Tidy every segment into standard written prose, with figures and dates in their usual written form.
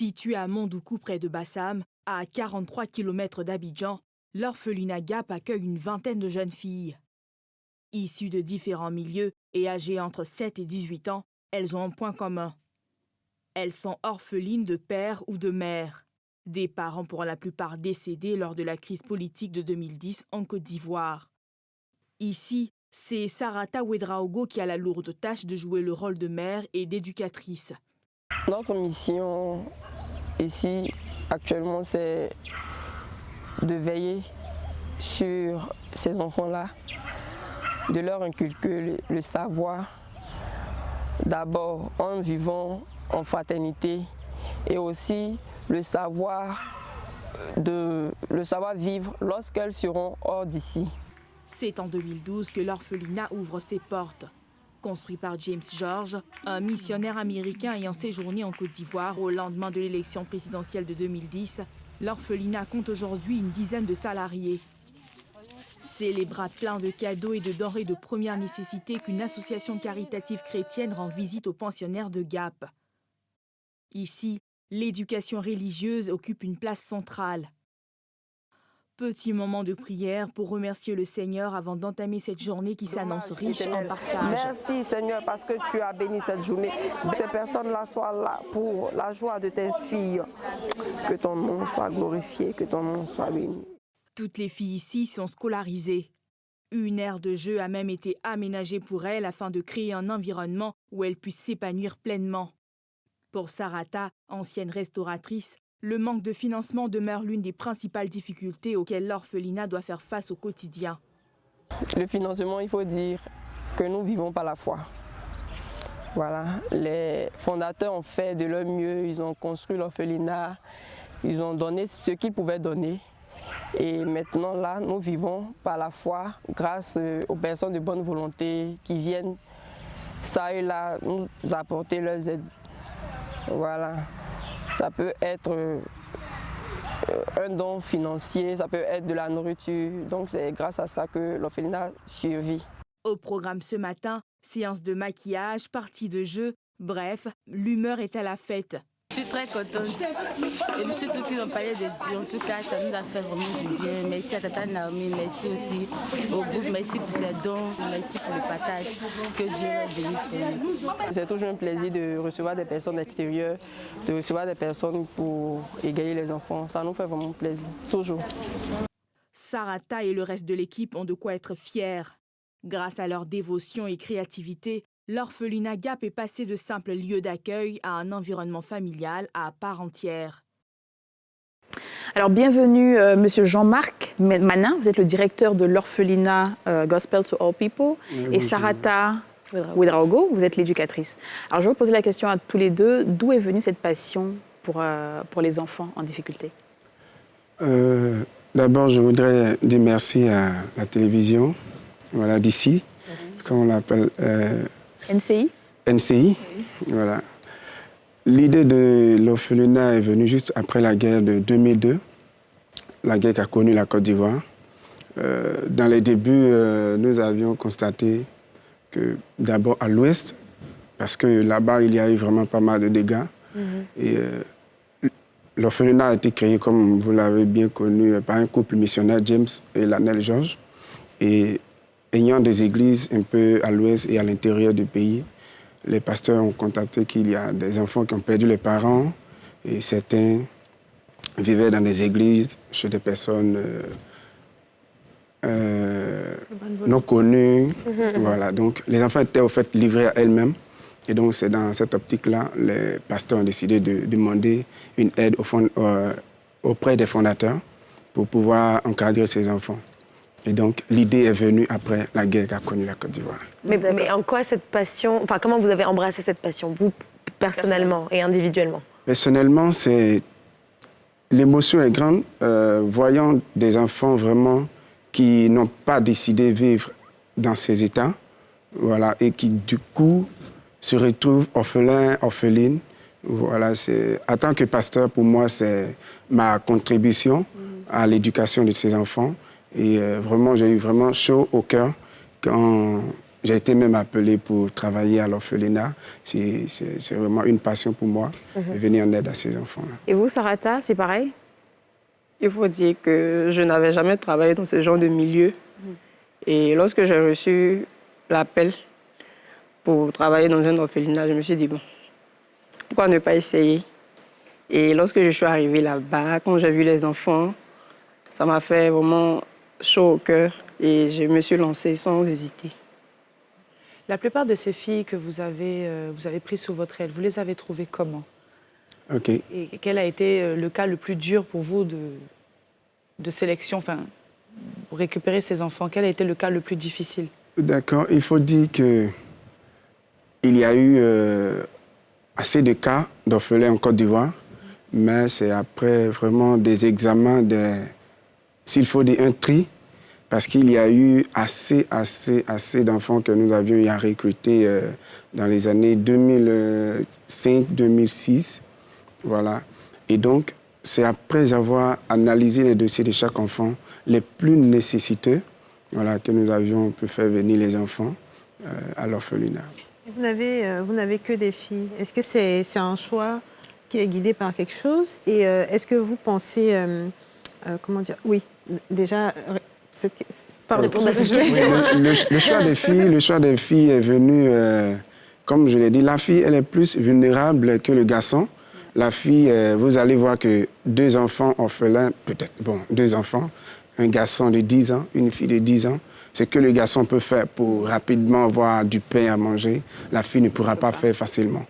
Située à Mondoukou près de Bassam, à 43 km d'Abidjan, l'orphelinat Gap accueille une vingtaine de jeunes filles. Issues de différents milieux et âgées entre 7 et 18 ans, elles ont un point commun. Elles sont orphelines de père ou de mère. Des parents pour la plupart décédés lors de la crise politique de 2010 en Côte d'Ivoire. Ici, c'est Sarata Ouedraogo qui a la lourde tâche de jouer le rôle de mère et d'éducatrice. Notre mission ici, actuellement, c'est de veiller sur ces enfants-là, de leur inculquer le savoir, d'abord en vivant en fraternité et aussi le savoir vivre lorsqu'elles seront hors d'ici. C'est en 2012 que l'orphelinat ouvre ses portes. Construit par James George, un missionnaire américain ayant séjourné en Côte d'Ivoire au lendemain de l'élection présidentielle de 2010, l'orphelinat compte aujourd'hui une dizaine de salariés. C'est les bras pleins de cadeaux et de denrées de première nécessité qu'une association caritative chrétienne rend visite aux pensionnaires de Gap. Ici, l'éducation religieuse occupe une place centrale. Petit moment de prière pour remercier le Seigneur avant d'entamer cette journée qui s'annonce riche en partage. Merci Seigneur parce que tu as béni cette journée. Que ces personnes-là soient là pour la joie de tes filles. Que ton nom soit glorifié, que ton nom soit béni. Toutes les filles ici sont scolarisées. Une aire de jeu a même été aménagée pour elles afin de créer un environnement où elles puissent s'épanouir pleinement. Pour Sarata, ancienne restauratrice, le manque de financement demeure l'une des principales difficultés auxquelles l'orphelinat doit faire face au quotidien. Le financement, il faut dire que nous vivons par la foi. Voilà, les fondateurs ont fait de leur mieux, ils ont construit l'orphelinat, ils ont donné ce qu'ils pouvaient donner. Et maintenant, là, nous vivons par la foi grâce aux personnes de bonne volonté qui viennent, ça et là, nous apporter leurs aides. Voilà. Ça peut être un don financier, ça peut être de la nourriture. Donc c'est grâce à ça que l'orphelinat survit. Au programme ce matin, séance de maquillage, partie de jeu, bref, l'humeur est à la fête. Je suis très contente. Et puis surtout qu'ils ont parlé de Dieu. En tout cas, ça nous a fait vraiment du bien. Merci à Tata Naomi, merci aussi au groupe, merci pour ses dons, merci pour le partage. Que Dieu leur bénisse. C'est toujours un plaisir de recevoir des personnes extérieures, de recevoir des personnes pour égayer les enfants. Ça nous fait vraiment plaisir, toujours. Sarata et le reste de l'équipe ont de quoi être fiers. Grâce à leur dévotion et créativité, l'orphelinat Gap est passé de simple lieu d'accueil à un environnement familial à part entière. Alors, bienvenue, Monsieur Jean-Marc Manin. Vous êtes le directeur de l'orphelinat Gospel to All People. Et Sarata Ouedraogo, vous êtes l'éducatrice. Alors, je vais vous poser la question à tous les deux. D'où est venue cette passion pour les enfants en difficulté? D'abord, je voudrais dire merci à la télévision, voilà, d'ici, comme on l'appelle. NCI. NCI, voilà. L'idée de l'orphelinat est venue juste après la guerre de 2002, la guerre qu'a connue la Côte d'Ivoire. Dans les débuts, nous avions constaté que d'abord à l'ouest, parce que là-bas, il y a eu vraiment pas mal de dégâts. Et l'orphelinat a été créé, comme vous l'avez bien connu, par un couple missionnaire, James et Lanelle George. Et ayant des églises un peu à l'ouest et à l'intérieur du pays, les pasteurs ont constaté qu'il y a des enfants qui ont perdu les parents et certains vivaient dans des églises chez des personnes non connues. Voilà. Donc les enfants étaient au fait livrés à elles-mêmes. Et donc c'est dans cette optique-là, les pasteurs ont décidé de demander une aide auprès des fondateurs pour pouvoir encadrer ces enfants. Et donc, l'idée est venue après la guerre qu'a connue la Côte d'Ivoire. Mais en quoi cette passion, enfin, comment vous avez embrassé cette passion, vous, personnellement et individuellement? Personnellement, l'émotion est grande, voyant des enfants vraiment qui n'ont pas décidé de vivre dans ces états, voilà, et qui, du coup, se retrouvent orphelins, orphelines. Voilà, en tant que pasteur, pour moi, c'est ma contribution à l'éducation de ces enfants. Et vraiment, j'ai eu vraiment chaud au cœur quand j'ai été même appelé pour travailler à l'orphelinat. C'est vraiment une passion pour moi de venir en aide à ces enfants-là. Et vous, Sarata, c'est pareil? Il faut dire que je n'avais jamais travaillé dans ce genre de milieu. Et lorsque j'ai reçu l'appel pour travailler dans un orphelinat, je me suis dit, bon, pourquoi ne pas essayer? Et lorsque je suis arrivée là-bas, quand j'ai vu les enfants, ça m'a fait vraiment chaud au cœur et je me suis lancée sans hésiter. La plupart de ces filles que vous avez prises sous votre aile, vous les avez trouvées comment? OK. Et quel a été le cas le plus dur pour vous de sélection, enfin, pour récupérer ces enfants? Quel a été le cas le plus difficile? D'accord. Il faut dire qu'il y a eu assez de cas d'orphelins en Côte d'Ivoire, mais c'est après vraiment des examens, s'il faut dire un tri, parce qu'il y a eu assez d'enfants que nous avions eu à recruter dans les années 2005-2006. Voilà. Et donc, c'est après avoir analysé les dossiers de chaque enfant, les plus nécessiteux, voilà, que nous avions pu faire venir les enfants à l'orphelinat. Vous n'avez que des filles. Est-ce que c'est un choix qui est guidé par quelque chose? Et est-ce que vous pensez... comment dire? Oui, déjà... Pardon, Le choix des filles est venu, comme je l'ai dit, la fille, elle est plus vulnérable que le garçon. La fille, vous allez voir que 2 enfants orphelins, peut-être, bon, 2 enfants, un garçon de 10 ans, une fille de 10 ans, ce que le garçon peut faire pour rapidement avoir du pain à manger, la fille ne pourra pas faire facilement.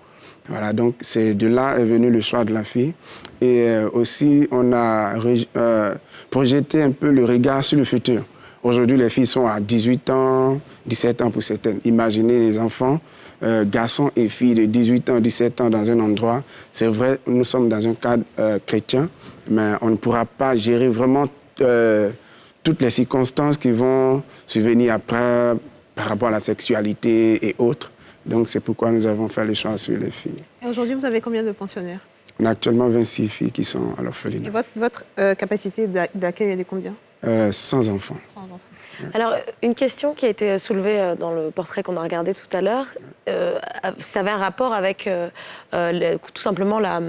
Voilà, donc c'est de là est venu le choix de la fille. Et aussi, on a projeté un peu le regard sur le futur. Aujourd'hui, les filles sont à 18 ans, 17 ans pour certaines. Imaginez les enfants, garçons et filles de 18 ans, 17 ans dans un endroit. C'est vrai, nous sommes dans un cadre chrétien, mais on ne pourra pas gérer vraiment toutes les circonstances qui vont survenir après par rapport à la sexualité et autres. Donc, c'est pourquoi nous avons fait le choix sur les filles. Et aujourd'hui, vous avez combien de pensionnaires? On a actuellement 26 filles qui sont à l'orphelinat. Et votre capacité d'accueil, elle est combien? 100 enfants. 100 enfants. Alors, une question qui a été soulevée dans le portrait qu'on a regardé tout à l'heure, ça avait un rapport avec tout simplement la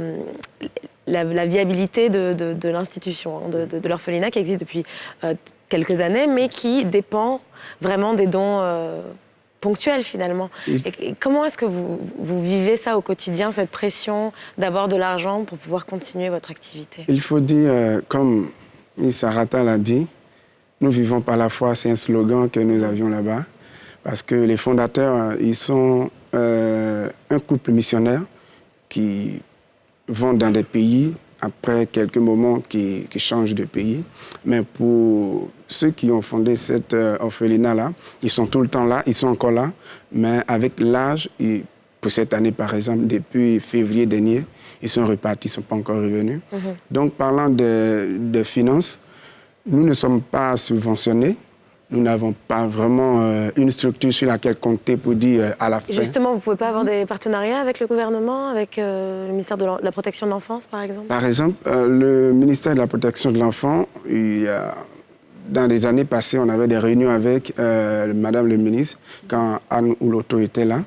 viabilité de l'institution, de l'orphelinat qui existe depuis quelques années, mais qui dépend vraiment des dons ponctuels finalement. Et comment est-ce que vous vivez ça au quotidien, cette pression d'avoir de l'argent pour pouvoir continuer votre activité? Il faut dire, comme Sarata l'a dit, nous vivons par la foi, c'est un slogan que nous avions là-bas, parce que les fondateurs, ils sont un couple missionnaire qui vont dans des pays, après quelques moments qui changent de pays. Mais pour ceux qui ont fondé cet orphelinat-là, ils sont tout le temps là, ils sont encore là, mais avec l'âge, pour cette année par exemple, depuis février dernier, ils sont repartis, ils ne sont pas encore revenus. Donc parlant de finances, nous ne sommes pas subventionnés. Nous n'avons pas vraiment une structure sur laquelle compter pour dire à la fin. Justement, vous ne pouvez pas avoir des partenariats avec le gouvernement, avec le ministère de la Protection de l'Enfance, par exemple? Par exemple, le ministère de la Protection de l'Enfant, dans les années passées, on avait des réunions avec Madame le ministre, quand Anne Ouloto était là.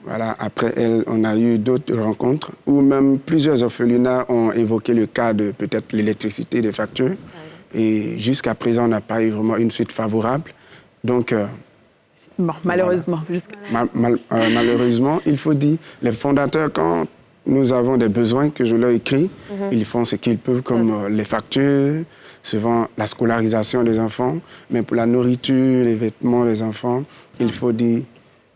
Voilà, après elle, on a eu d'autres rencontres, où même plusieurs orphelinats ont évoqué le cas de peut-être l'électricité, des factures. Et jusqu'à présent, on n'a pas eu vraiment une suite favorable. Donc, bon, malheureusement. Voilà. Malheureusement, il faut dire, les fondateurs, quand nous avons des besoins que je leur écris, ils font ce qu'ils peuvent, comme les factures, souvent la scolarisation des enfants, mais pour la nourriture, les vêtements des enfants, il faut dire,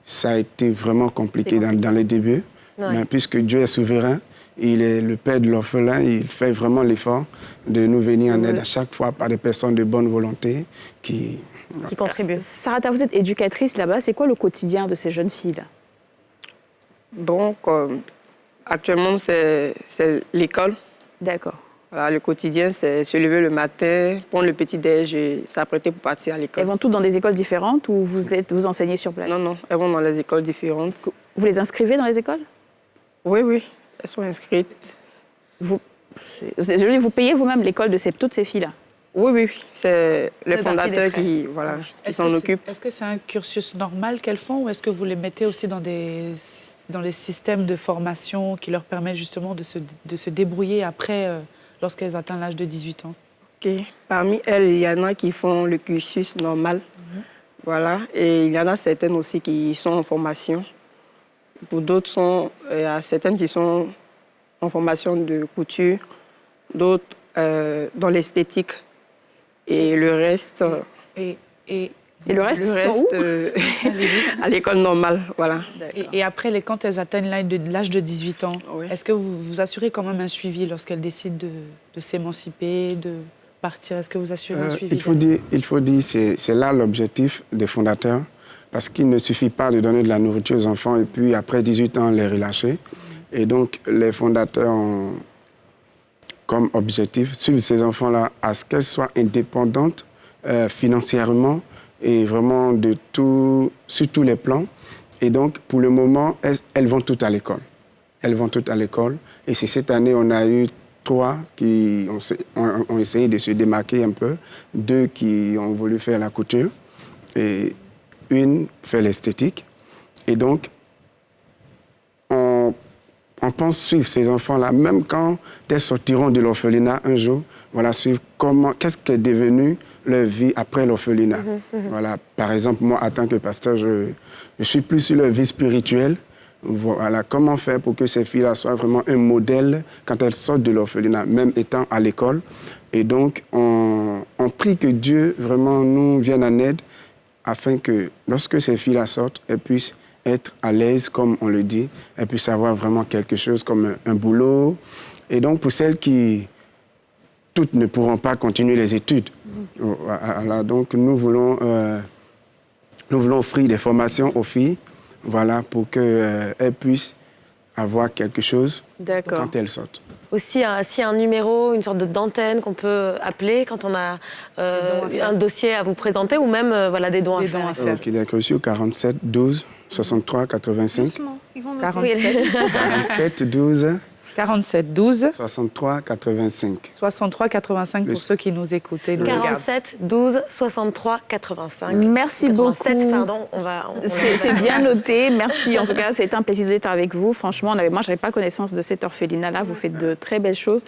ça a été vraiment compliqué dans les débuts. Ouais. Mais puisque Dieu est souverain, il est le père de l'orphelin, il fait vraiment l'effort de nous venir en aide à chaque fois par des personnes de bonne volonté qui contribuent. Sarata, vous êtes éducatrice là-bas. C'est quoi le quotidien de ces jeunes filles-là? Bon, actuellement, c'est l'école. D'accord. Voilà, le quotidien, c'est se lever le matin, prendre le petit-déj et s'apprêter pour partir à l'école. Elles vont toutes dans des écoles différentes ou vous enseignez sur place? Non, elles vont dans les écoles différentes. Vous les inscrivez dans les écoles? Oui, elles sont inscrites. Vous payez vous-même l'école de toutes ces filles-là? Oui, c'est les fait partie des fondateurs frais. qui s'en occupent. Est-ce que c'est un cursus normal qu'elles font ou est-ce que vous les mettez aussi dans des systèmes de formation qui leur permettent justement de se débrouiller après, lorsqu'elles atteignent l'âge de 18 ans? Ok. Parmi elles, il y en a qui font le cursus normal. Voilà. Et il y en a certaines aussi qui sont en formation. Pour d'autres, il y a certaines qui sont en formation de couture, d'autres dans l'esthétique. Et le reste... Et le reste, à l'école normale, voilà. Et après, quand elles atteignent l'âge de 18 ans, Oui. est-ce que vous vous assurez quand même un suivi lorsqu'elles décident de s'émanciper, de partir? Est-ce que vous assurez un suivi? Il faut dire, c'est là l'objectif des fondateurs, parce qu'il ne suffit pas de donner de la nourriture aux enfants et puis après 18 ans, les relâcher. Et donc, les fondateurs ont comme objectif suivre ces enfants-là à ce qu'elles soient indépendantes financièrement et vraiment sur tous les plans. Et donc, pour le moment, elles vont toutes à l'école. Elles vont toutes à l'école. Et c'est cette année, on a eu 3 qui ont essayé de se démarquer un peu, 2 qui ont voulu faire la couture et 1 fait l'esthétique. Et donc, on pense suivre ces enfants-là, même quand elles sortiront de l'orphelinat un jour, voilà, suivre qu'est-ce qu'est devenu leur vie après l'orphelinat. Voilà, par exemple, moi, en tant que pasteur, je suis plus sur leur vie spirituelle. Voilà, comment faire pour que ces filles-là soient vraiment un modèle quand elles sortent de l'orphelinat, même étant à l'école. Et donc, on prie que Dieu vraiment nous vienne en aide afin que lorsque ces filles-là sortent, elles puissent être à l'aise, comme on le dit, elles puissent avoir vraiment quelque chose comme un boulot. Et donc, pour celles qui, toutes ne pourront pas continuer les études, voilà, donc nous voulons offrir des formations aux filles, voilà, pour qu'elles puissent avoir quelque chose quand elles sortent. Aussi, s'il y a un numéro, une sorte d'antenne qu'on peut appeler quand on a un dossier à vous présenter ou même des dons à faire. Ok, d'accord, aussi au 47 12 63 85. Doucement, ils vont 47 12 47 12 63 85. 63 85 pour ceux qui nous écoutent et nous regardent. 47 12 63 85. Merci 87, beaucoup. pardon, C'est bien noté. Merci. En tout cas, c'est un plaisir d'être avec vous. Franchement, moi, je n'avais pas connaissance de cet orphelinat-là. Vous faites de très belles choses.